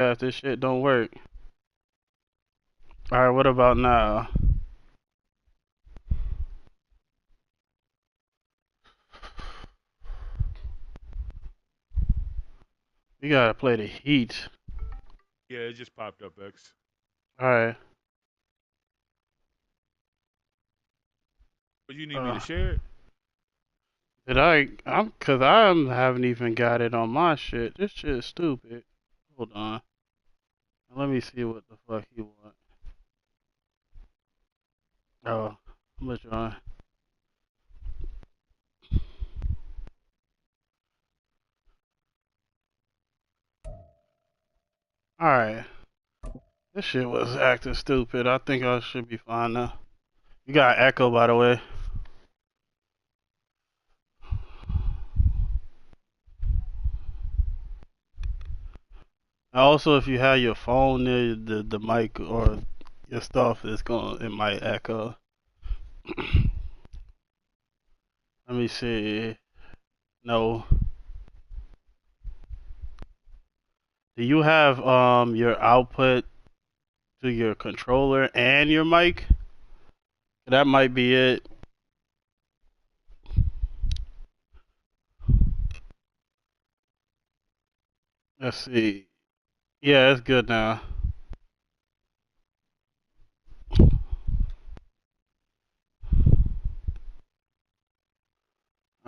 Yeah, this shit don't work. Alright, what about now? You gotta play the Heat. Yeah, it just popped up, X. Alright. But you need me to share it? Cause I haven't even got it on my shit. This shit is stupid. Hold on. Let me see what the fuck he want. Oh, I'm gonna try. Alright. This shit was acting stupid. I think I should be fine now. You got echo, by the way. Also, if you have your phone near the mic or your stuff, it might echo. Let me see. No. Do you have your output to your controller and your mic? That might be it. Let's see. Yeah, it's good now.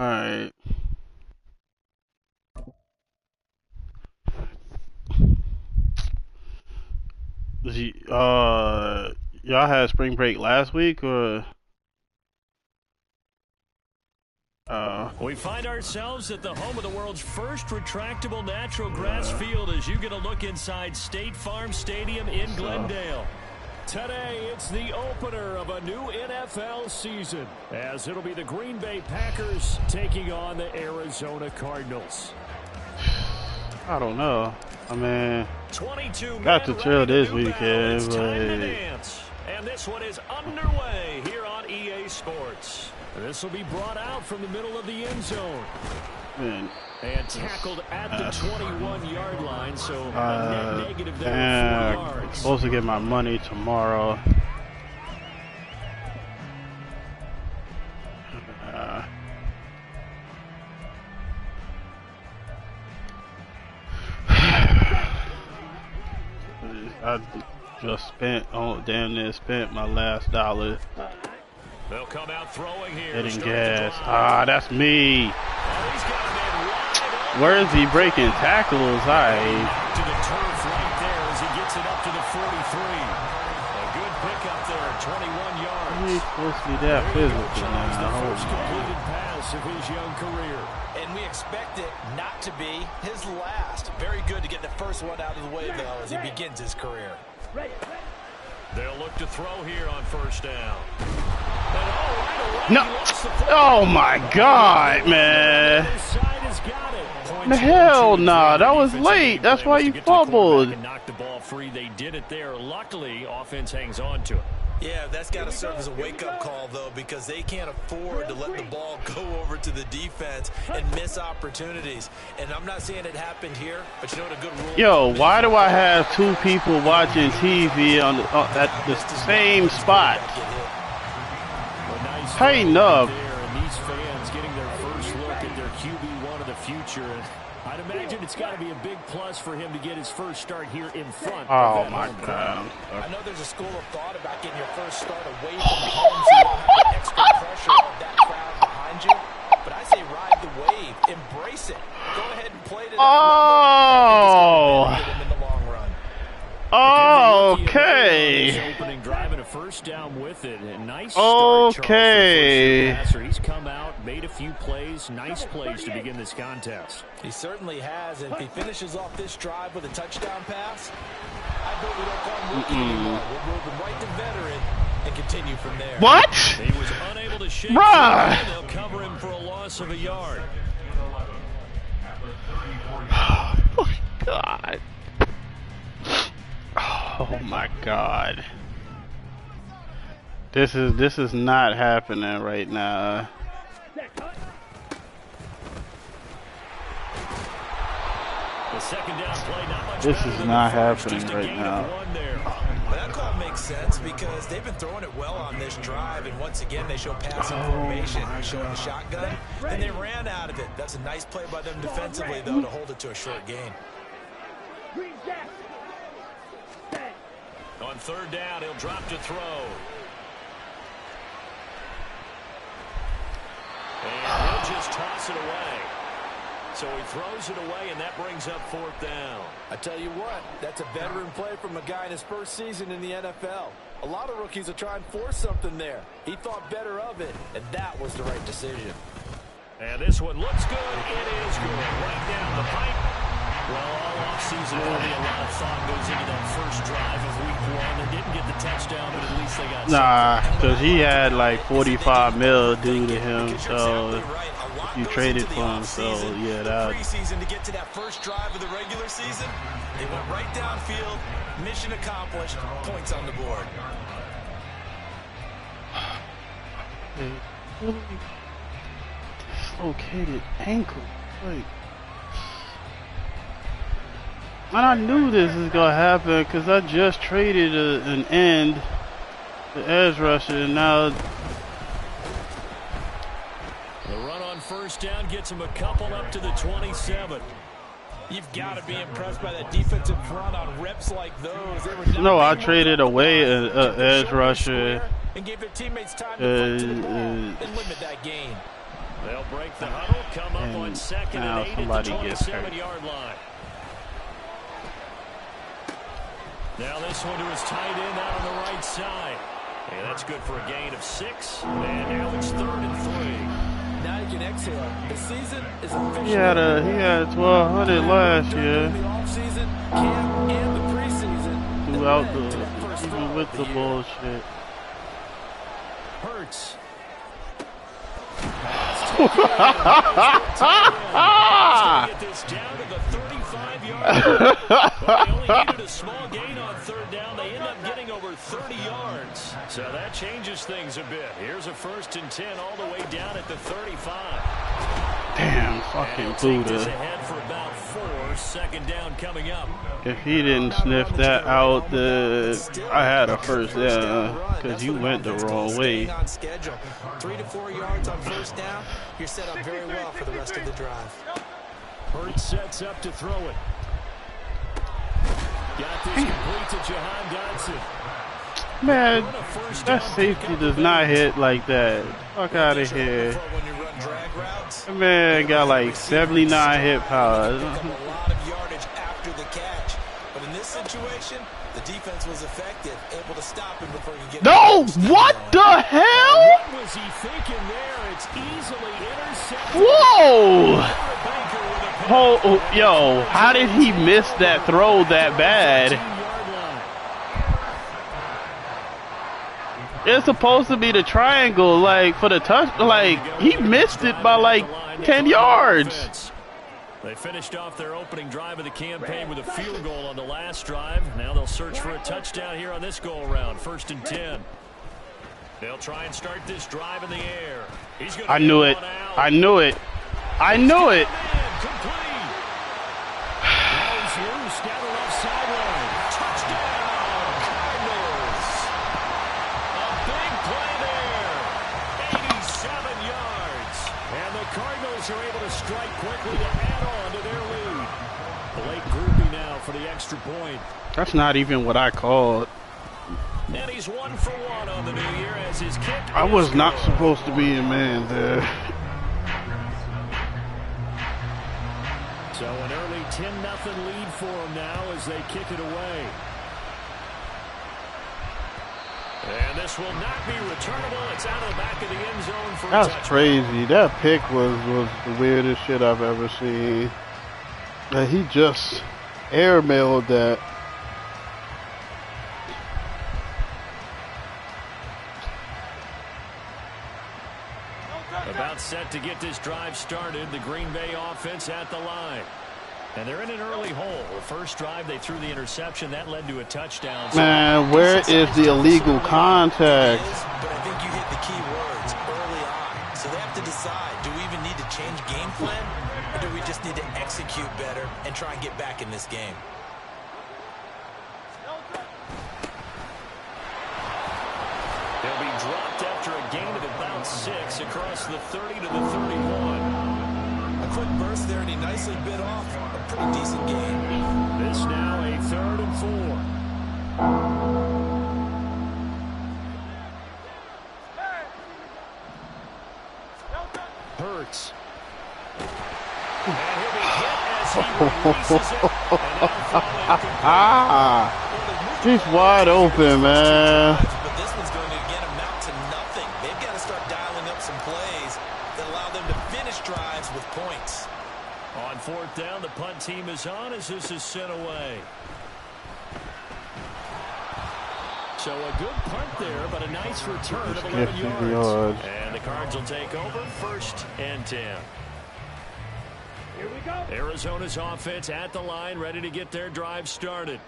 Alright. Y'all had spring break last week or? We find ourselves at the home of the world's first retractable natural grass field as you get a look inside State Farm Stadium in Glendale. Today, it's the opener of a new NFL season, as it'll be the Green Bay Packers taking on the Arizona Cardinals. I don't know. I mean, got to chill this weekend, but... And this one is underway here on EA Sports. This will be brought out from the middle of the end zone. Man. And tackled at the 21-yard line, so a net negative there of 4 yards. I'm supposed to get my money tomorrow. I just damn near spent my last dollar. They'll come out throwing here. Hitting gas. Ah, that's me. Where is he breaking tackles? To the turf right there as he gets it up to the 43. A good pickup there, 21 yards. He's supposed to be that physical now. The first completed pass of his young career. And we expect it not to be his last. Very good to get the first one out of the way, though, as he begins his career. They'll look to throw here on first down. No. Oh, my God, man. Hell nah, that was late. That's why you fumbled. Knocked the ball free. They did it there. Luckily, offense hangs on to it. Yeah, that's got to serve as a wake-up call, though, because they can't afford to let the ball go over to the defense and miss opportunities. And I'm not saying it happened here, but you know what a good rule. Yo, why do I have two people watching TV at the same spot? Hey, Nub. And these fans getting their first look at their QB1 of the future. And I'd imagine it's got to be a big plus for him to get his first start here in front. Oh, my God. I know there's a school of thought about getting your first start away from home so you don't have the extra pressure of that crowd behind you. But I say ride the wave. Embrace it. Go ahead and play to that level. I think it's going to benefit him in the long run. Okay. Opening drive and a first down with it. A nice start, okay. He's come out, made a few plays, nice plays to begin this contest. He certainly has, and if he finishes off this drive with a touchdown pass, I bet we don't call him rookie anymore. We'll move him right to veteran and continue from there. What? He was unable to shake Bruh. They'll cover him for a loss of a yard. Oh my God. Oh my God. This is not happening right now. The second down play, not much This better is than not the first, happening just a right gain now. of 1 there. But that call makes sense because they've been throwing it well on this drive, and once again they show passing formation, showing the shotgun, and they ran out of it. That's a nice play by them defensively, though, to hold it to a short gain. On third down, he'll drop to throw. And he'll just toss it away. So he throws it away, and that brings up fourth down. I tell you what, that's a veteran play from a guy in his first season in the NFL. A lot of rookies will try and force something there. He thought better of it, and that was the right decision. And this one looks good. It is good. Right down the pipe. Well, all offseason, probably a lot of thought goes into that first drive of week 1. They didn't get the touchdown, but at least they got Nah, because he had like 45 mil due to him, so you traded for him, so yeah, that. Preseason to get to that first drive of the regular season, they went right downfield, mission accomplished, points on the board. Really dislocated ankle, like. And I knew this was gonna happen because I just traded an end, the edge rusher, and now the run on first down gets him a couple up to the 27. You've got to be impressed by that defensive front on reps like those. no, I traded away an edge rusher and gave their teammates time to fight to the ball and limit that gain. They'll break the huddle, come up on second and 8 at the 27-yard line. Now this one to his tight end out on the right side. And that's good for a gain of 6. And now it's 3rd and 3. Now you can exhale. The season is officially he had 1,200 last year. The offseason, camp, and the preseason. Throughout even with the bullshit. Hurts. Get this down to the 35-yard line. Well, they only needed a small gain on third down. They end up getting over 30 yards. So that changes things a bit. Here's a 1st and 10 all the way down at the 35. Damn, fucking Buddha. Ahead for about 4. Second down coming up. If he didn't sniff that out, I had a first down because you went the wrong way. 3 to 4 yards on first down. You're set up very well for the rest of the drive. Hurts sets up to throw it. Got this complete to Jahan Dodson. Man, that safety does not hit like that. Fuck out of here. That man got like 79 hit powers. A lot of yardage after the catch. But in this situation, the defense was effective, able to stop him before he could get. No! What the hell? What was he thinking there? It's easily intercepted. Whoa! Oh, yo, how did he miss that throw that bad? It's supposed to be the triangle, like, for the touch. Like, he missed it by, like, 10 yards. They finished off their opening drive of the campaign with a field goal on the last drive. Now they'll search for a touchdown here on this go-around. 1st and 10. They'll try and start this drive in the air. He's gonna I knew it. I knew it. I knew it. Complete. Goes loose down the left sideline. Touchdown, Cardinals. A big play there. 87 yards. And the Cardinals are able to strike quickly to add on to their lead. Blake Groupie now for the extra point. That's not even what I called. And he's 1 for 1 on the new year as his kick. I was not supposed to be a man there. So an early 10-0 lead for them now as they kick it away. And this will not be returnable. It's out of the back of the end zone for a touchdown. That's crazy. That pick was the weirdest shit I've ever seen. That he just airmailed that. About set to get this drive started. The Green Bay offense at the line. And they're in an early hole. The first drive, they threw the interception. That led to a touchdown. Man, where is the illegal contact? But I think you hit the key words early on. So they have to decide, do we even need to change game plan, or do we just need to execute better and try and get back in this game? He'll be dropped after a gain of about 6 across the 30 to the 31. A quick burst there, and he nicely bit off a pretty decent gain. This now a 3rd and 4. Hurts. And he'll be hit as he releases it. He's wide open, man. But this one's going to again amount to nothing. They've got to start dialing up some plays that allow them to finish drives with points. On 4th down, the punt team is on as this is sent away. So a good punt there, but a nice return of 11 yards. And the Cards will take over 1st and 10. Here we go. Arizona's offense at the line, ready to get their drive started.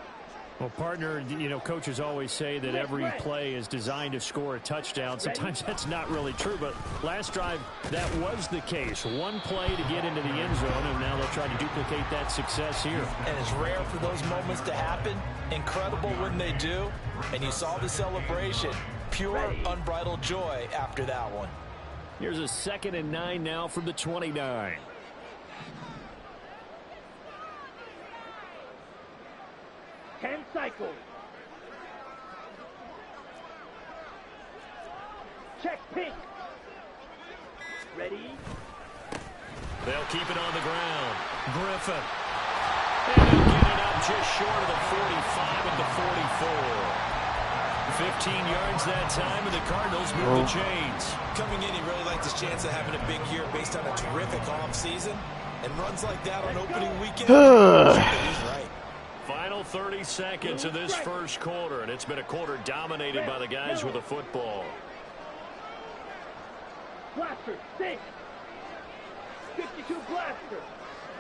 Well, partner, you know, coaches always say that every play is designed to score a touchdown. Sometimes that's not really true, but last drive, that was the case. One play to get into the end zone, and now they'll try to duplicate that success here. And it's rare for those moments to happen. Incredible when they do. And you saw the celebration. Pure, unbridled joy after that one. Here's a 2nd and 9 now from the 29. Cycle. Check pink. Ready? They'll keep it on the ground. Griffin. And he'll get it up just short of the 45 at the 44. 15 yards that time, and the Cardinals move the chains. Coming in, he really liked his chance of having a big year based on a terrific offseason. And runs like that on opening weekend. He's right. Final 30 seconds of this first quarter, and it's been a quarter dominated by the guys with the football. Blaster, 6. 52 blaster.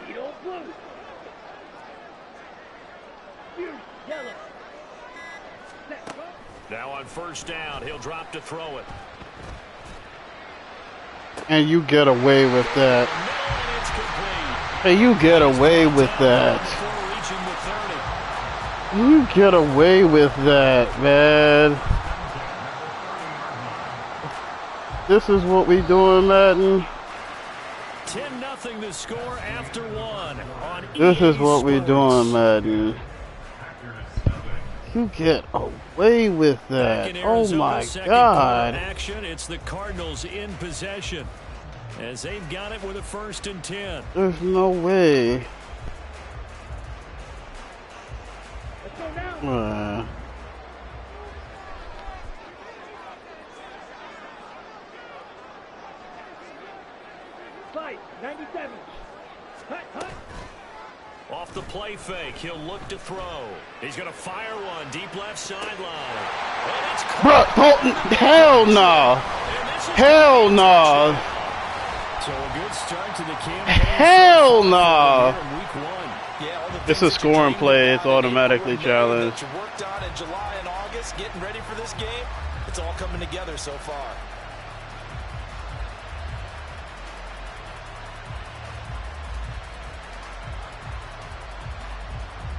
Needle blue. Fuse, yellow. Now on 1st down, he'll drop to throw it. And you get away with that. Hey, you get away with that. You get away with that, man. This is what we doing, Madden. 10-0 the score after 1. This is what we doing, Madden. You get away with that. Oh my God. Action, it's the Cardinals in possession as they've got it with a 1st and 10. There's no way. Fight, 97. Off the play fake, he'll look to throw. He's going to fire one deep left sideline. Bro, hell no. Hell no. So a good start to the campaign. Hell no. Yeah, it's a scoring play. It's automatically challenged. You worked on in July and August, getting ready for this game. It's all coming together so far.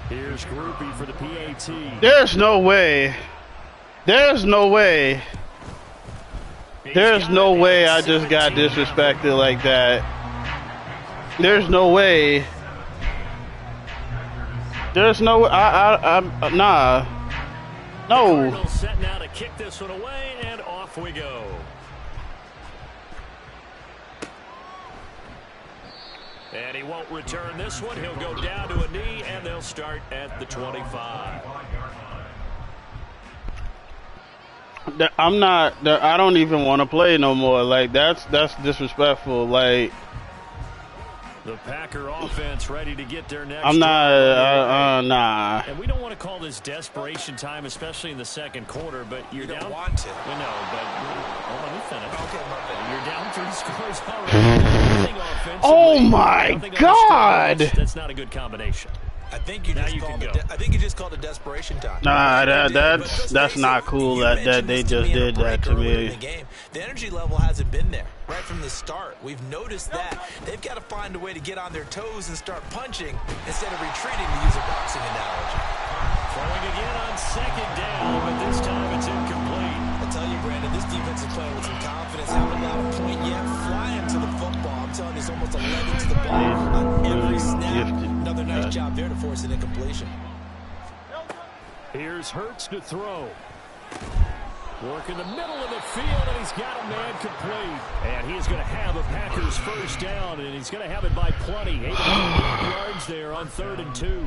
Here's Groupie for the PAT. There's no way. There's no way. There's no way I just got disrespected like that. There's no way. There's no, nah. No. Cardinals set now to kick this one away, and off we go. And he won't return this one. He'll go down to a knee, and they'll start at the 25. I'm not, I don't even want to play no more. Like, that's disrespectful. Like, the Packer offense ready to get their next. I'm not, nah. And we don't want to call this desperation time, especially in the second quarter, but you're down. You don't want to. We know, but let me finish. Okay, my bad. You're down 3 scores already. Oh my God! That's not a good combination. I think you just called a desperation time. Nah, that's not cool that they just did that to me. The energy level hasn't been there right from the start. We've noticed that. They've got to find a way to get on their toes and start punching instead of retreating, to use a boxing analogy. Throwing again on second down, but this time it's incomplete. I tell you, Brandon, this defense is playing with some confidence. Haven't allowed a point yet. Flying to the football. I'm telling you, it's almost 11 to the ball on every snap. Another nice job there to force an incompletion. Here's Hurts to throw. Work in the middle of the field, and he's got a man complete. And he's going to have a Packers first down, and he's going to have it by plenty. 8 yards there on 3rd and 2.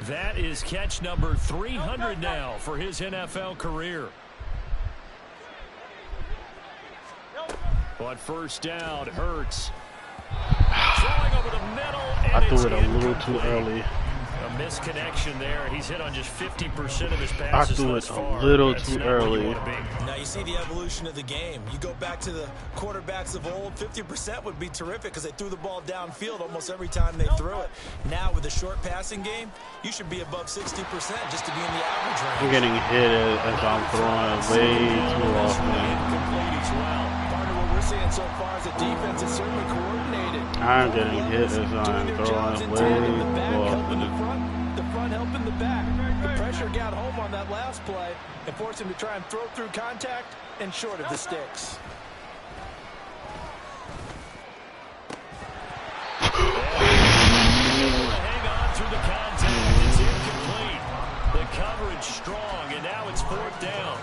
That is catch number 300 now for his NFL career. But first down, Hurts. Throwing over the middle, and I threw it a little too early. A misconnection there. He's hit on just 50% of his passes. I threw it a little too early. Now you see the evolution of the game. You go back to the quarterbacks of old, 50% would be terrific because they threw the ball downfield almost every time they threw it. Now with the short passing game, you should be above 60% just to be in the average range. I'm getting hit as I'm throwing way too often. Incomplete as well. Partner, what we're seeing so far is the defense is certainly coordinated. I'm getting hit as I'm throwing way too often. The front helping the back. The pressure got home on that last play and forced him to try and throw through contact and short of the sticks. Hang on through the contact. It's incomplete. The coverage strong, and now it's 4th down.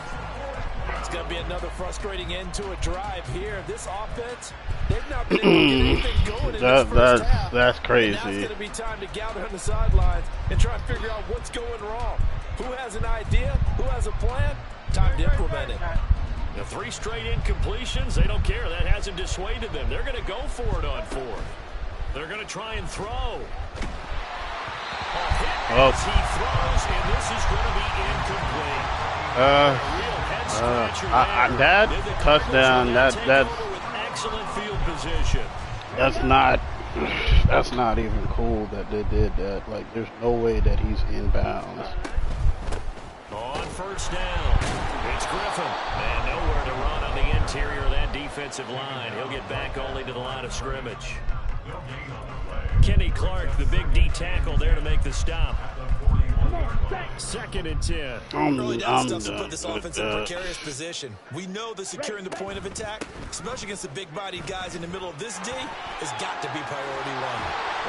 It's going to be another frustrating end to a drive here. This offense, they've not been able to get anything going in this first half. That's crazy. Now it's going to be time to gather on the sidelines and try and figure out what's going wrong. Who has an idea? Who has a plan? Time to implement it. The 3 straight incompletions, they don't care. That hasn't dissuaded them. They're going to go for it on 4th. They're going to try and throw. As he throws, and this is going to be incomplete. That touchdown, that's excellent field position. That's not even cool that they did that. Like, there's no way that he's inbounds. On first down, it's Griffin, and nowhere to run on the interior of that defensive line. He'll get back only to the line of scrimmage. Kenny Clark, the big D tackle, there to make the stop. 2nd and 10. Really down stuff to put this offense in a precarious position. We know that securing the point of attack, especially against the big-bodied guys in the middle of this D, has got to be priority 1.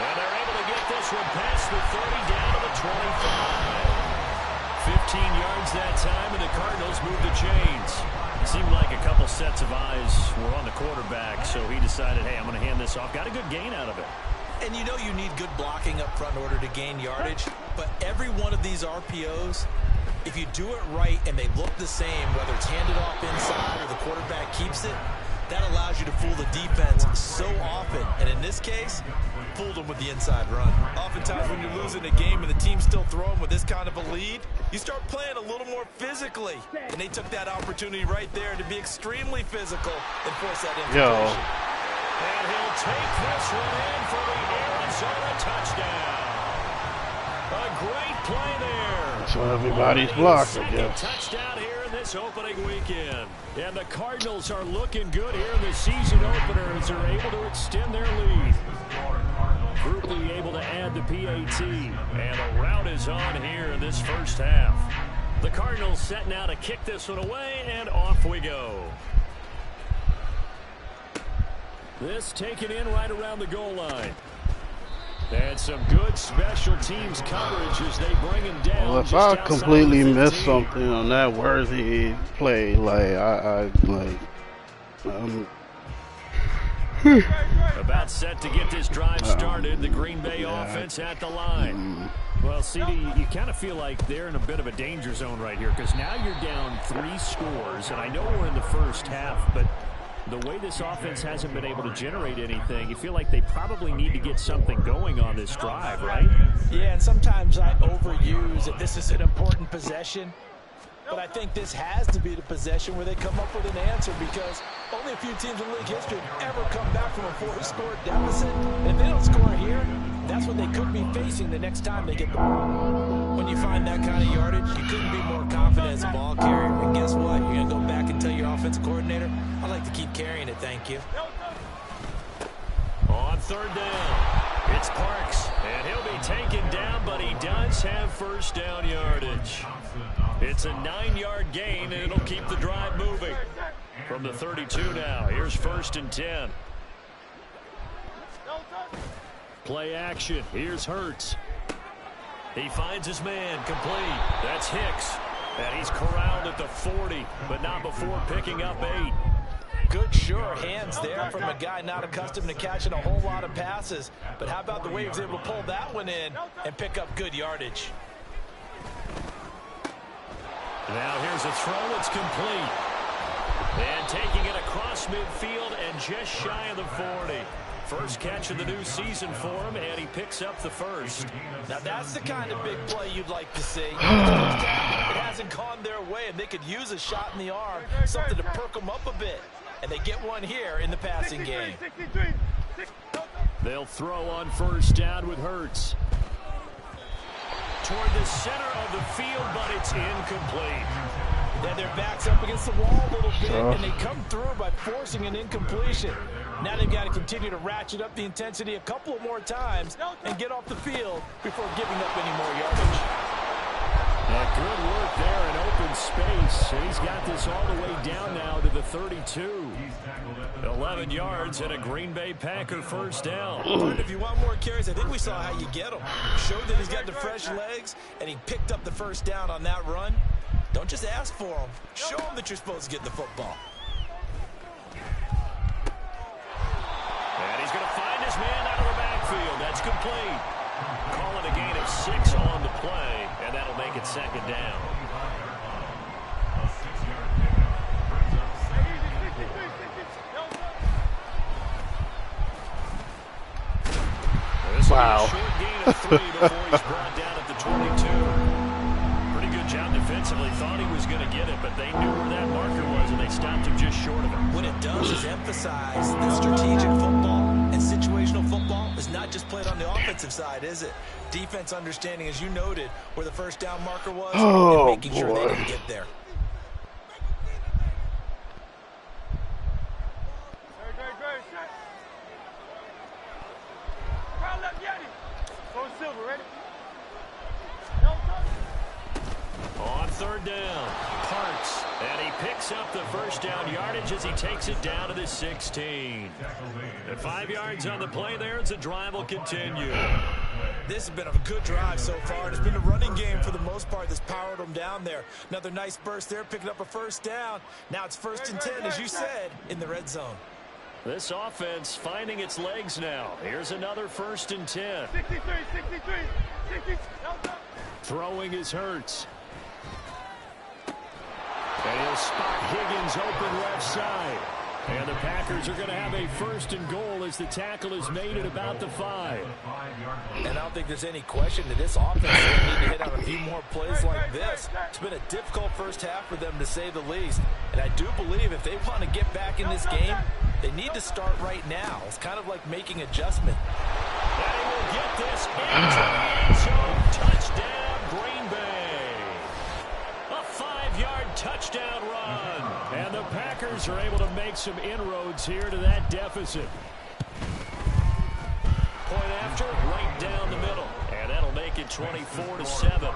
And they're able to get this one past the 30 down to the 25. 15 yards that time, and the Cardinals move the chains. It seemed like a couple sets of eyes were on the quarterback, so he decided, hey, I'm going to hand this off. Got a good gain out of it. And you know you need good blocking up front in order to gain yardage, but every one of these RPOs, if you do it right and they look the same, whether it's handed off inside or the quarterback keeps it, that allows you to fool the defense so often. And in this case, fooled them with the inside run. Oftentimes when you're losing a game and the team's still throwing with this kind of a lead, you start playing a little more physically. And they took that opportunity right there to be extremely physical and force that incompletion. And he'll take this one in for the Arizona touchdown. A great play there. So everybody's blocked, I guess. Touchdown here in this opening weekend. And the Cardinals are looking good here in the season opener as they're able to extend their lead. Grouply able to add the PAT. And the route is on here in this first half. The Cardinals set now to kick this one away, and off we go. This taken in right around the goal line. And some good special teams coverage as they bring him down. Well, if I completely missed something on that worthy play, like about set to get this drive started. The Green Bay offense at the line. Well, CD, you kind of feel like they're in a bit of a danger zone right here because now you're down 3 scores, and I know we're in the first half, but the way this offense hasn't been able to generate anything, you feel like they probably need to get something going on this drive, right? Yeah, and sometimes I overuse that this is an important possession. But I think this has to be the possession where they come up with an answer because only a few teams in league history have ever come back from a 4-score deficit. And if they don't score here, That's what they could be facing the next time they get the ball. When you find that kind of yardage, you couldn't be more confident as a ball carrier. And guess what? You're going to go back and tell your offensive coordinator, I'd like to keep carrying it, thank you. On third down, it's Parks, and he'll be taken down, but he does have first down yardage. It's a 9-yard gain, and it'll keep the drive moving. From the 32 now, here's 1st and 10. Play action, here's Hurts. He finds his man, complete. That's Hicks, and he's corralled at the 40, but not before picking up 8. Good, sure hands there from a guy not accustomed to catching a whole lot of passes. But how about the way he was able to pull that one in and pick up good yardage? Now here's a throw. It's complete. And taking it across midfield and just shy of the 40. First catch of the new season for him, and he picks up the first. Now that's the kind of big play you'd like to see. It hasn't gone their way, and they could use a shot in the arm, something to perk them up a bit. And they get one here in the passing game. They'll throw on first down with Hurts. Toward the center of the field, but it's incomplete. Then their back's up against the wall a little bit, and they come through by forcing an incompletion. Now they've got to continue to ratchet up the intensity a couple of more times and get off the field before giving up any more yardage. Good work there in open space, and he's got this all the way down now to the 32. 11 yards and a Green Bay Packer first down. If you want more carries, I think we saw how you get them. Showed that he's got the fresh legs, and he picked up the first down on that run. Don't just ask for them. Show them that you're supposed to get the football. And he's going to find his man out of the backfield. That's complete. Call it a gain of 6 on the play, and that'll make it second down. Wow. Short gain of 3 before he's brought down at the 22. Pretty good job defensively. Thought he was going to get it, but they knew where that marker was, and they stopped him just short of it. What it does is emphasize that strategic football and situational football is not just played on the offensive side, is it? Defense understanding, as you noted, where the first down marker was and making sure they didn't get there. On third down, Parks, and he picks up the first down yardage as he takes it down to the 16. At 5 yards on the play there, as the drive will continue. This has been a good drive so far. It's been a running game for the most part that's powered them down there. Another nice burst there, picking up a first down. Now it's 1st and 10, as you said, in the red zone. This offense finding its legs now. Here's another 1st and 10. 63. Throwing is Hurts. And he'll spot Higgins open left side. And the Packers are going to have a 1st and goal as the tackle is made at about the 5. And I don't think there's any question that this offense will need to hit out a few more plays like this. It's been a difficult first half for them, to say the least. And I do believe if they want to get back in this game, they need to start right now. It's kind of like making adjustment. And he will get this into the end zone. Touchdown, Green Bay. A 5-yard touchdown run. And the Packers are able to make some inroads here to that deficit. Point after, right down the middle. And that'll make it 24-7.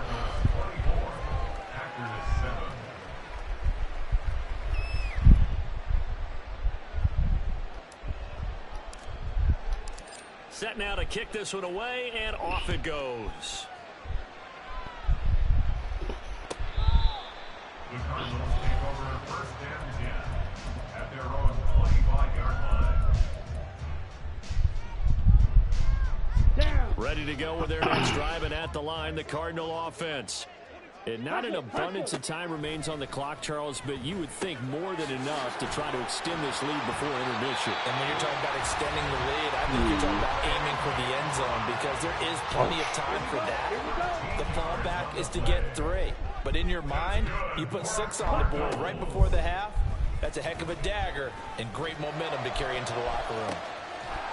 Set now to kick this one away, and off it goes. Ready to go with their next drive, and at the line, the Cardinal offense. And not an abundance of time remains on the clock, Charles, but you would think more than enough to try to extend this lead before intermission. And when you're talking about extending the lead, I think you're talking about aiming for the end zone, because there is plenty of time for that. The fallback is to get 3. But in your mind, you put 6 on the board right before the half. That's a heck of a dagger and great momentum to carry into the locker room.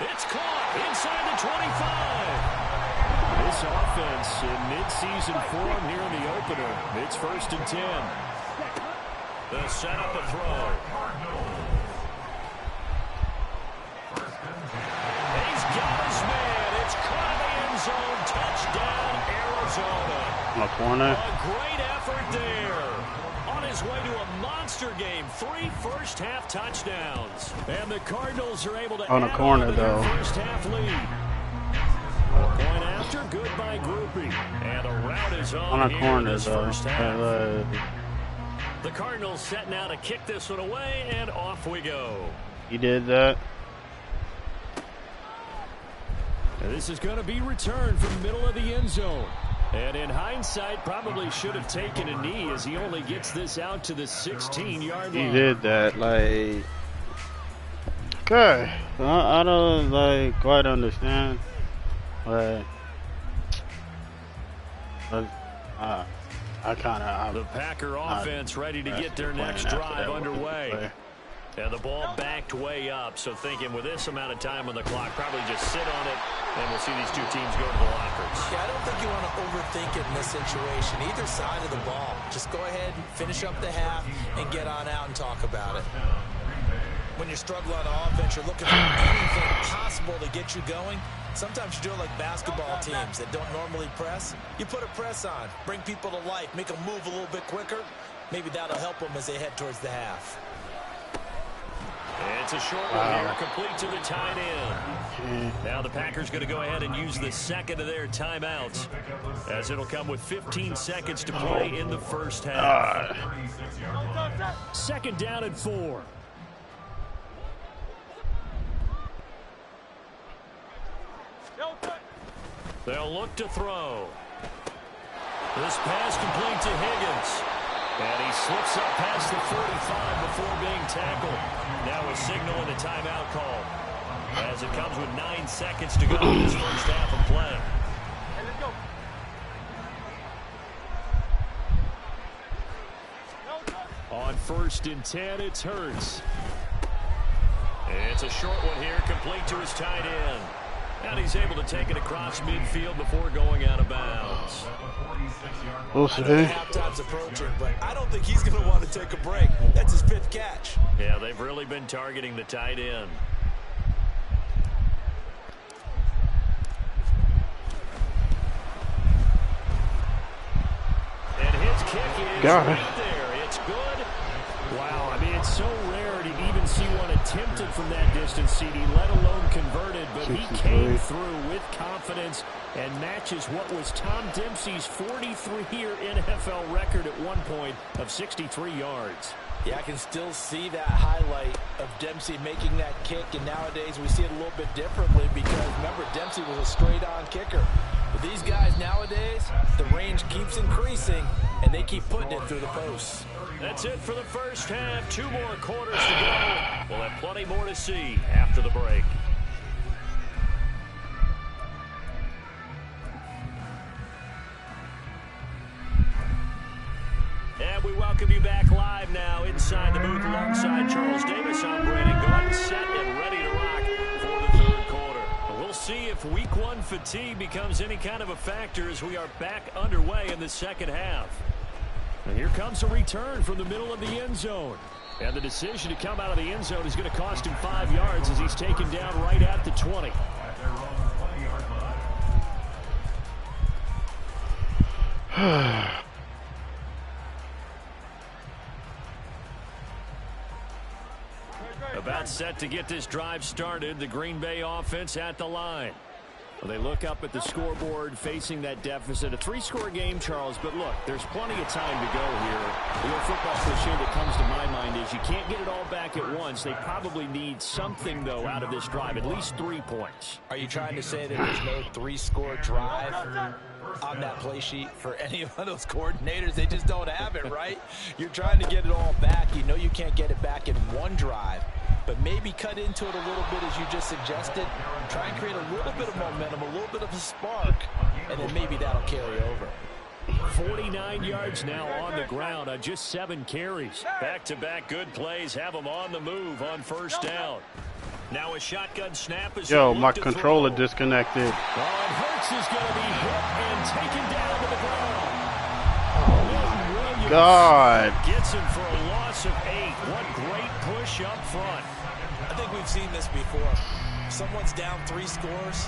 It's caught inside the 25. this offense in mid-season form here in the opener. It's 1st and 10. The setup, the throw. He's got his man. It's caught in the end zone. Touchdown, Arizona. My corner. A great effort there. On his way to a monster game. 3 first-half touchdowns. And the Cardinals are able to on the corner, though. First-half lead. A point after, good by Groupie. And a route is on the corner, though. First half. The Cardinals set now to kick this one away, and off we go. He did that. And this is going to be returned from the middle of the end zone. And in hindsight, probably should have taken a knee as he only gets this out to the 16-yard line. He did that, like... Okay. I don't, like, quite understand. But I kind of... The Packer offense ready to get their next drive underway. And the ball backed way up, so thinking with this amount of time on the clock, probably just sit on it, and we'll see these two teams go to the lockers. Yeah, I don't think you want to overthink it in this situation, either side of the ball. Just go ahead and finish up the half and get on out and talk about it. When you're struggling on offense, you're looking for anything possible to get you going. Sometimes you do it like basketball teams that don't normally press. You put a press on, bring people to life, make them move a little bit quicker. Maybe that'll help them as they head towards the half. It's a short one here, complete to the tight end. Now the Packers going to go ahead and use the second of their timeouts, as it'll come with 15 seconds to play in the first half. 2nd down and 4. They'll look to throw. This pass complete to Higgins. And he slips up past the 45 before being tackled. Now a signal and a timeout call, as it comes with 9 seconds to go in this first half of play. Hey, let's go. On 1st and 10, it's Hurts. It's a short one here, complete to his tight end. And he's able to take it across midfield before going out of bounds. We'll I know halftime's approaching, but I don't think he's going to want to take a break. That's his 5th catch. Yeah, they've really been targeting the tight end. And his kick is right there. It's good. Wow, I mean, it's so rare to even see one attempted from that distance, CD, let alone converted, but he came through with confidence and matches what was Tom Dempsey's 43-year NFL record at one point of 63 yards. Yeah, I can still see that highlight of Dempsey making that kick, and nowadays we see it a little bit differently because, remember, Dempsey was a straight-on kicker. But these guys nowadays, the range keeps increasing, and they keep putting it through the posts. That's it for the first half. 2 more quarters to go. We'll have plenty more to see after the break. And we welcome you back live now inside the booth alongside Charles Davis. I'm Brandon Gordon, set and ready to rock for the 3rd quarter. We'll see if week 1 fatigue becomes any kind of a factor as we are back underway in the second half. And here comes a return from the middle of the end zone. And the decision to come out of the end zone is going to cost him 5 yards as he's taken down right at the 20. About set to get this drive started. The Green Bay offense at the line. Well, they look up at the scoreboard facing that deficit. A 3-score game, Charles, but look, there's plenty of time to go here. The old football cliche that comes to my mind is you can't get it all back at once. They probably need something, though, out of this drive, at least 3 points. Are you trying to say that there's no 3-score drive on that play sheet for any of those coordinators? They just don't have it, right? You're trying to get it all back. You know you can't get it back in one drive. But maybe cut into it a little bit as you just suggested. Try and create a little bit of momentum, a little bit of a spark, and then maybe that'll carry over. 49 yards now on the ground on just 7 carries. Back-to-back good plays have them on the move on 1st down. Now a shotgun snap is Yo, my controller disconnected. And Hurts is going to be hit and taken down to the ground. God. Gets him for a loss of 8. What great push up front. I think we've seen this before. Someone's down 3 scores.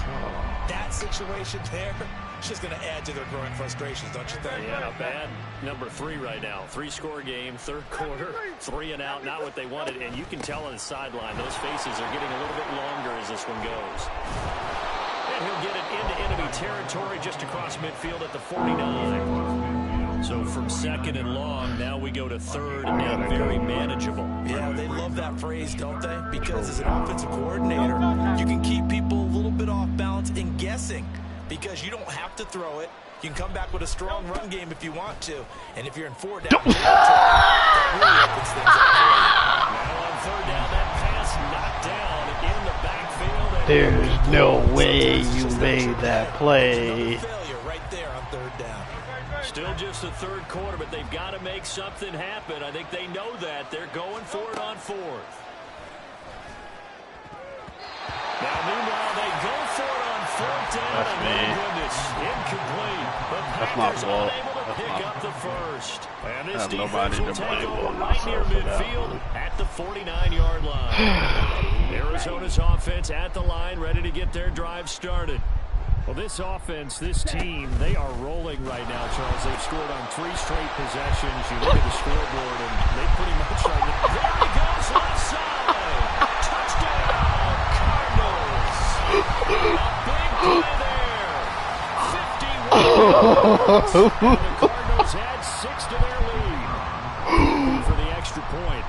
That situation there, it's just going to add to their growing frustrations, don't you think? Yeah, not bad. Number 3 right now. 3-score game, third quarter, 3 and out, not what they wanted. And you can tell on the sideline, those faces are getting a little bit longer as this one goes. And he'll get it into enemy territory just across midfield at the 49. So from second and long, now we go to third and very manageable. Yeah, they love that phrase, don't they? Because as an offensive coordinator, you can keep people a little bit off balance and guessing because you don't have to throw it. You can come back with a strong run game if you want to. And if you're in 4 down territory, that really opens things up for you. Now on third down, that pass knocked down in the backfield. There's no way you made that play. Failure right there on third down. Still just the third quarter, but they've got to make something happen. I think they know that. They're going for it on 4th. Now, meanwhile, they go for it on 4th down. That's and me. my goodness, incomplete. The That's my Packers fault. unable to That's pick my up the first. And this I have defense nobody will to take blame over but right near myself for that midfield one. at the 49-yard line. Arizona's offense at the line, ready to get their drive started. Well, this offense, this team, they are rolling right now, Charles. They've scored on 3 straight possessions. You look at the scoreboard, and they pretty much right now. There he goes, left side. Touchdown, Cardinals. A big play there. 51 yards. And the Cardinals add 6 to their lead. For the extra point.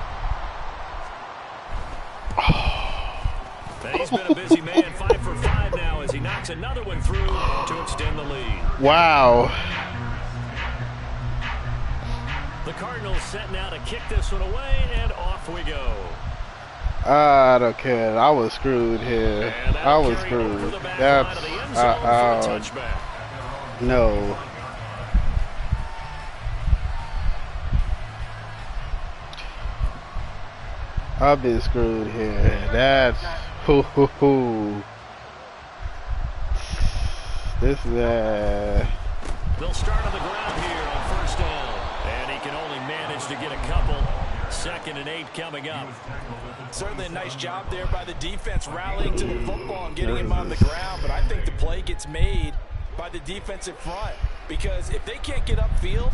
He's been a busy man, 5 for 5 now as he knocks another one through to extend the lead. Wow. The Cardinals set now to kick this one away, and off we go. I don't care. I was screwed here. I was screwed. That's no. I've been screwed here. That's This is They'll start on the ground here on first down, and he can only manage to get a couple. 2nd and 8 coming up. Certainly a nice job there by the defense rallying to the football and getting him on the ground, but I think the play gets made by the defensive front because if they can't get upfield,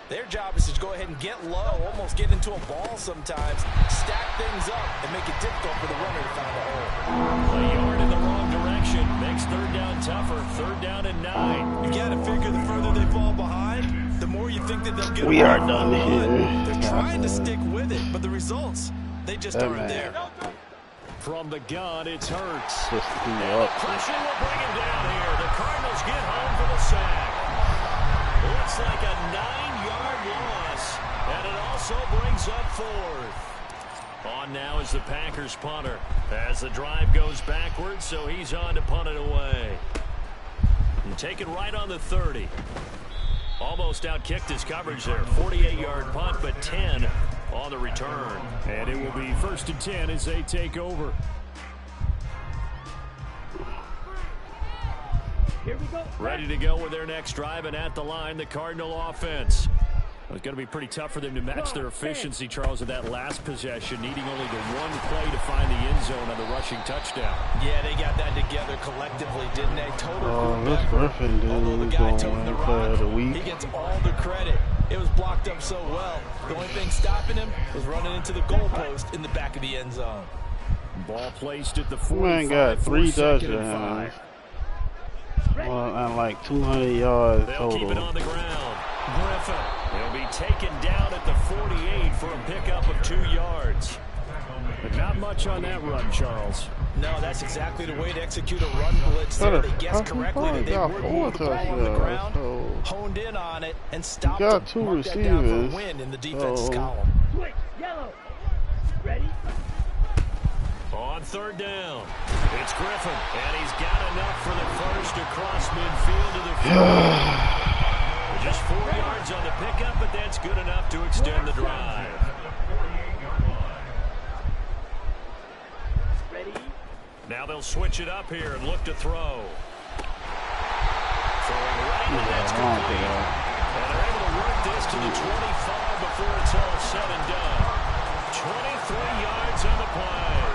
their job is to go ahead and get low, almost get into a ball sometimes, stack things up, and make it difficult for the runner to find a hole. A yard in the wrong direction makes third down tougher. 3rd down and 9. You got to figure the further they fall behind, the more you think that they'll get. We are done here. They're trying to stick with it, but the results, they just aren't there. From the gun, it's Hurts. just And the pressure will bring him down here. The Cardinals get home for the sack. Looks like a 9-yard loss, and it also brings up 4th. On now is the Packers punter as the drive goes backwards, so he's on to punt it away. And take it right on the 30. Almost outkicked his coverage there. 48-yard punt, but 10 on the return. And it will be 1st and 10 as they take over. Here we go. Ready to go with their next drive, and at the line, the Cardinal offense. It's going to be pretty tough for them to match their efficiency, Charles, with that last possession, needing only the one play to find the end zone on the rushing touchdown. Yeah, they got that together collectively, didn't they? Total this Griffin dude although the is guy going toting the to play of the rock, week. he gets all the credit. It was blocked up so well. The only thing stopping him was running into the goalpost in the back of the end zone. Ball placed at the 45. Man got 3 2nd and touchdowns. 5. Well, and like 200 yards They'll keep it total. on the ground. Griffin. He'll be taken down at the 48 for a pickup of 2 yards. But not much on that run, Charles. No, that's exactly the way to execute a run blitz. There. They guessed correctly that they would move the ball on the ground, honed in on it, and stopped got to 2 mark that down for a receivers. win in the defense's column. Switch, yellow. Ready? On 3rd down, it's Griffin, and he's got enough for the first across midfield to the 40. Just 4 yards on the pickup, but that's good enough to extend the drive. Ready? Now they'll switch it up here and look to throw. Throwing right, and that's complete. And they're able to work this to the 25 before it's all said and done. 23 yards on the play.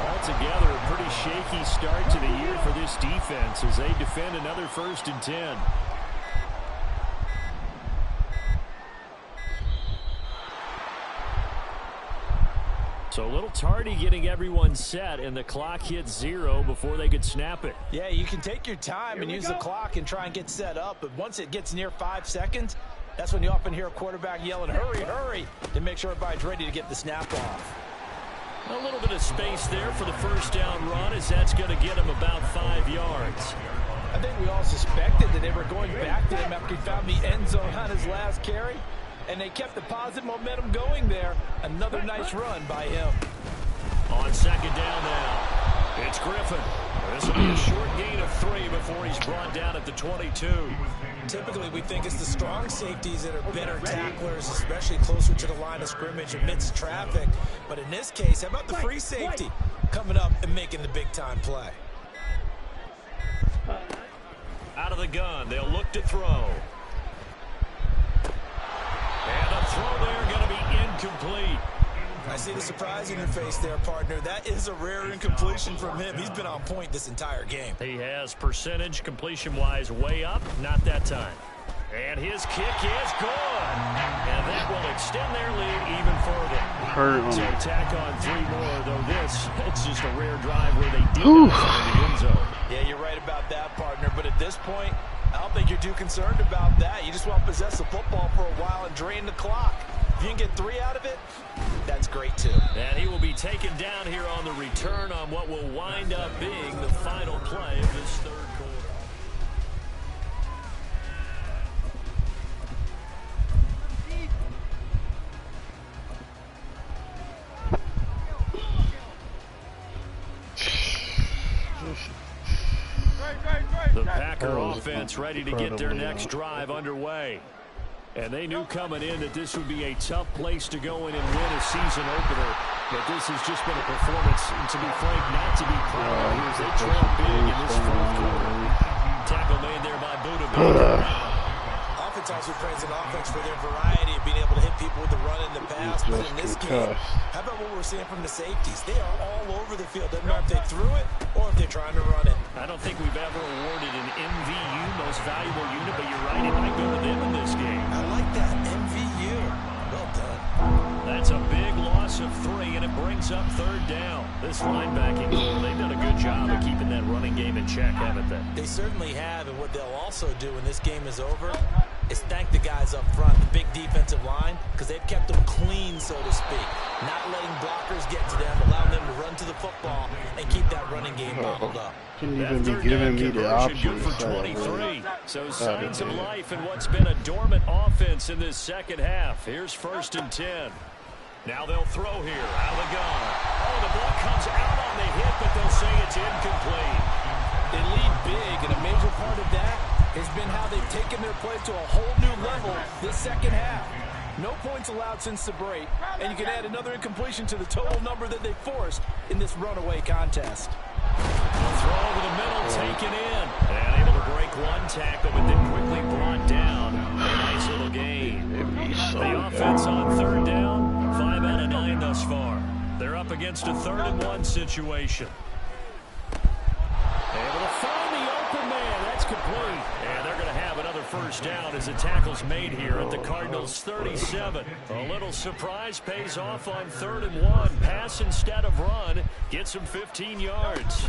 Altogether, a pretty shaky start to the year for this defense as they defend another 1st and 10. So a little tardy getting everyone set, and the clock hit 0 before they could snap it. Yeah, you can take your time and use the clock and try and get set up, but once it gets near 5 seconds, that's when you often hear a quarterback yelling, hurry, hurry, to make sure everybody's ready to get the snap off. A little bit of space there for the first down run, as that's going to get him about 5 yards. I think we all suspected that they were going back to him after he found the end zone on his last carry, and they kept the positive momentum going there. Another nice run by him. On 2nd down now, it's Griffin. This will be a short gain of 3 before he's brought down at the 22. Typically, we think it's the strong safeties that are better tacklers, especially closer to the line of scrimmage amidst traffic. But in this case, how about the free safety coming up and making the big-time play? Out of the gun, they'll look to throw. And the throw there going to be incomplete. I see the surprise in your face there, partner. That is a rare incompletion from him. He's been on point this entire game. He has percentage completion-wise way up, not that time. And his kick is good. And that will extend their lead even further. So tack on 3 more, though this, it's just a rare drive where they do in the end zone. Yeah, you're right about that, partner. But at this point, I don't think you're too concerned about that. You just want to possess the football for a while and drain the clock. If you can get 3 out of it, that's great too. And he will be taken down here on the return on what will wind up being the final play of this 3rd quarter. The Packer offense ready to get their next drive underway. And they knew coming in that this would be a tough place to go in and win a season opener. But this has just been a performance, to be frank, not to be proud of. As they trail big in this 4th quarter. Tackle made there by Buda. Oftentimes we praise an offense for their variety of being able to hit people with the run in the pass. But in this game, how about what we're seeing from the safeties? They are all over the field. Doesn't matter if they threw it or if they're trying to run it. I don't think we've ever awarded an MVU, most valuable unit, but you're right, it might go to them in this game. I like that, MVU. Well done. That's a big loss of 3, and it brings up 3rd down. This linebacking, they've done a good job of keeping that running game in check, haven't they? They certainly have, and what they'll also do when this game is over is thank the guys up front, the big defensive line, because they've kept them clean, so to speak. Not letting blockers get to them, allowing them to run to the football and keep that running game bottled up. Couldn't even be giving me the option. Good for 23. So signs of life in what's been a dormant offense in this 2nd half. Here's 1st and 10. Now they'll throw here, out of the gun. Oh, the ball comes out on the hit, but they'll say it's incomplete. They lead big, and a major part of that has been how they've taken their play to a whole new level this 2nd half. No points allowed since the break, and you can add another incompletion to the total number that they forced in this runaway contest. Throw over the middle, taken in. And able to break one tackle, but then quickly brought down. A nice little gain. The offense on 3rd down, 5 out of 9 thus far. They're up against a 3rd and 1 situation. Able to find the open man. That's complete. And they're going to have another 1st down as the tackle's made here at the Cardinals' 37. A little surprise pays off on 3rd and 1. Pass instead of run. Gets him 15 yards.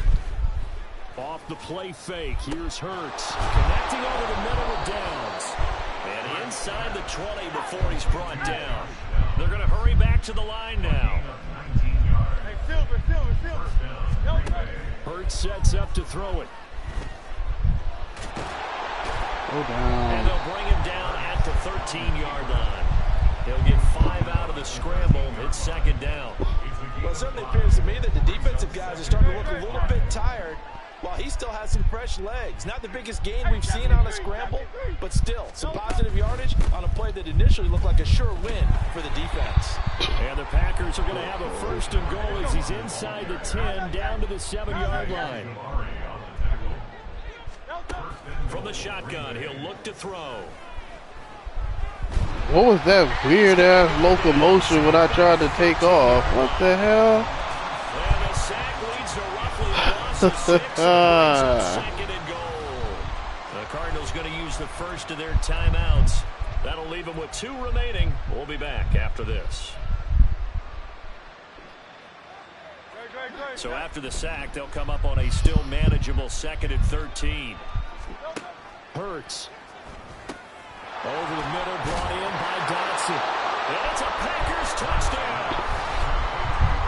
Off the play fake. Here's Hurts. Connecting over the middle with Downs. And inside the 20 before he's brought down. They're going to hurry back to the line now. Hurts sets up to throw it. And they'll bring him down at the 13-yard line. He'll get 5 out of the scramble. It's 2nd down. Well, it certainly appears to me that the defensive guys are starting to look a little bit tired. Well, he still has some fresh legs. Not the biggest gain we've seen on a scramble, but still some positive yardage on a play that initially looked like a sure win for the defense. And the Packers are going to have a 1st and goal as he's inside the 10, down to the 7-yard line. From the shotgun, he'll look to throw. What was that weird-ass locomotion when I tried to take off? What the hell? And the sack leads to roughly a loss of 6 and brings up 2nd and goal. The Cardinals going to use the first of their timeouts. That'll leave them with 2 remaining. We'll be back after this. So after the sack, they'll come up on a still manageable 2nd and 13. Hurts. Over the middle, brought in by Dotson. And it's a Packers touchdown.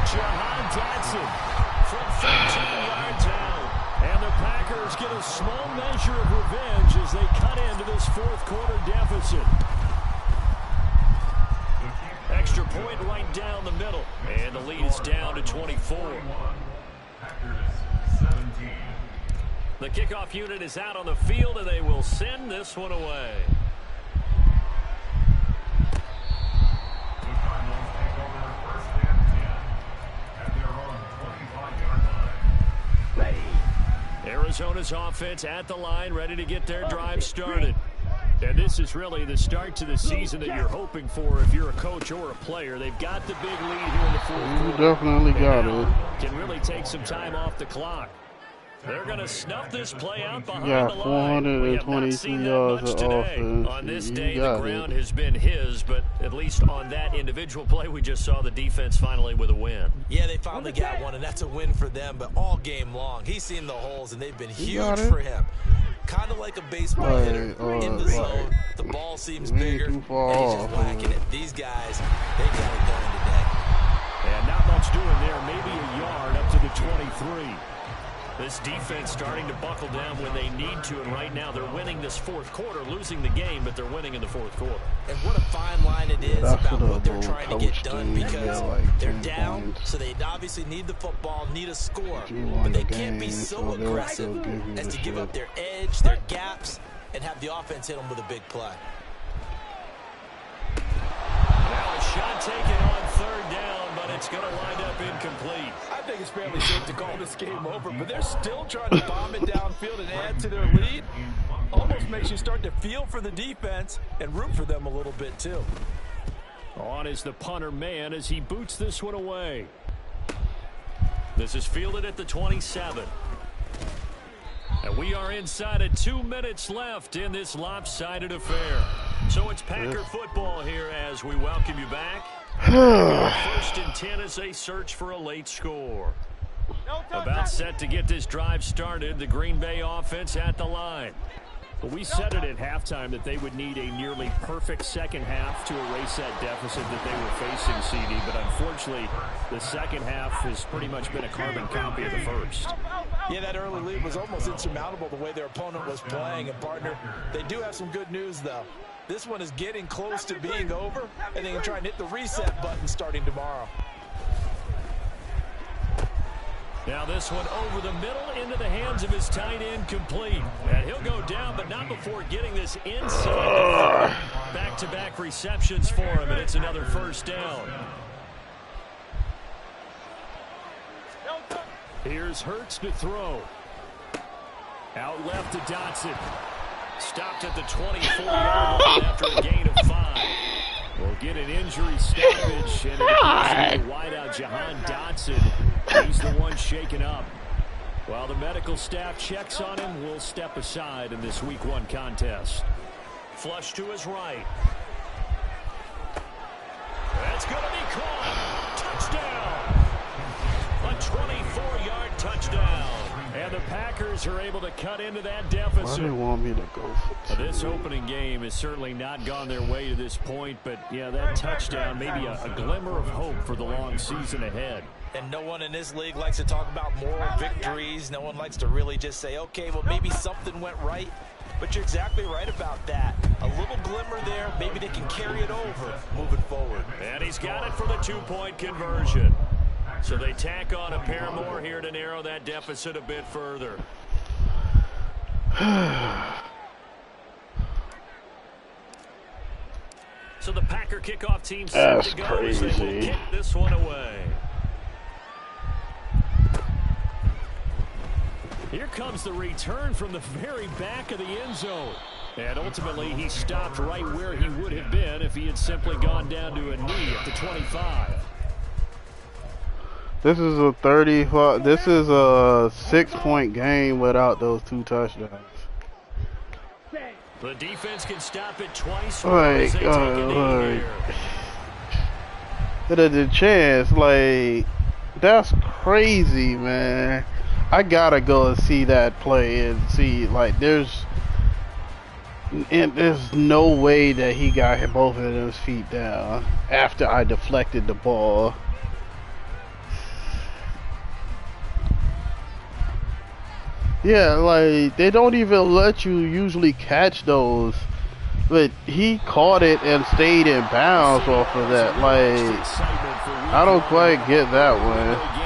Jahan Dotson from 13 yards out. And the Packers get a small measure of revenge as they cut into this 4th quarter deficit. Extra point right down the middle. And the lead is down to 24. The kickoff unit is out on the field, and they will send this one away. Arizona's offense at the line, ready to get their drive started. And this is really the start to the season that you're hoping for if you're a coach or a player. They've got the big lead here in the 4th quarter. You definitely got it. Can really take some time off the clock. They're going to snuff this play out behind Yeah, the line. 423 yards of offense. On this day, the ground has been his, but at least on that individual play, we just saw the defense finally with a win. Yeah, they finally got one, and that's a win for them, but all game long, he's seen the holes, and they've been huge for him. Kind of like a baseball hitter in the zone. The ball seems bigger, and he's just whacking it. These guys, they got it done today. And not much doing there, maybe a yard up to the 23. This defense starting to buckle down when they need to, and right now they're winning this 4th quarter, losing the game, but they're winning in the 4th quarter. And what a fine line it is about what they're trying to get done, because they're down, so they obviously need the football, need a score, but they can't be so aggressive as to give up their edge, their gaps, and have the offense hit them with a big play. Now a shot taken on 3rd down, but it's going to wind up incomplete. I think it's fairly safe to call this game over, but they're still trying to bomb it downfield and add to their lead. Almost makes you start to feel for the defense and root for them a little bit too. On is the punter man as he boots this one away. This is fielded at the 27. And we are inside of 2 minutes left in this lopsided affair. So it's Packer football here as we welcome you back. 1st and 10 as they search for a late score. About set to get this drive started, the Green Bay offense at the line. But we said it at halftime that they would need a nearly perfect second half to erase that deficit that they were facing, CD. But unfortunately, the second half has pretty much been a carbon copy of the first. Yeah, that early lead was almost insurmountable the way their opponent was playing. And, partner, they do have some good news, though. This one is getting close to being over, and they can try and hit the reset button starting tomorrow. Now this one over the middle into the hands of his tight end, complete. And he'll go down, but not before getting this inside. Back-to-back receptions for him, and it's another 1st down. Here's Hurts to throw. Out left to Dotson. Stopped at the 24-yard line after a gain of 5. We'll get an injury stoppage, and it appears to be the wideout Jahan Dotson. He's the one shaken up. While the medical staff checks on him, we'll step aside in this Week 1 contest. Flush to his right. That's going to be caught. Touchdown. A 24-yard touchdown. And the Packers are able to cut into that deficit. Why do they want me to go for 2? This opening game has certainly not gone their way to this point, but yeah, that touchdown, maybe a glimmer of hope for the long season ahead. And no one in this league likes to talk about moral victories. No one likes to really just say, okay, well, maybe something went right. But you're exactly right about that. A little glimmer there. Maybe they can carry it over moving forward. And he's got it for the 2-point conversion. So they tack on a pair more here to narrow that deficit a bit further. So the Packer kickoff team set to go as they will kick this one away. Here comes the return from the very back of the end zone. And ultimately, he stopped right where he would have been if he had simply gone down to a knee at the 25. This is a 35. This is a 6-point game without those 2 touchdowns. The defense can stop it twice. Like, the chance, like, that's crazy, man. I gotta go and see that play and see, like, there's no way that he got both of those feet down after I deflected the ball. Yeah, like, they don't even let you usually catch those, but he caught it and stayed in bounds off of that. Like, I don't quite get that one.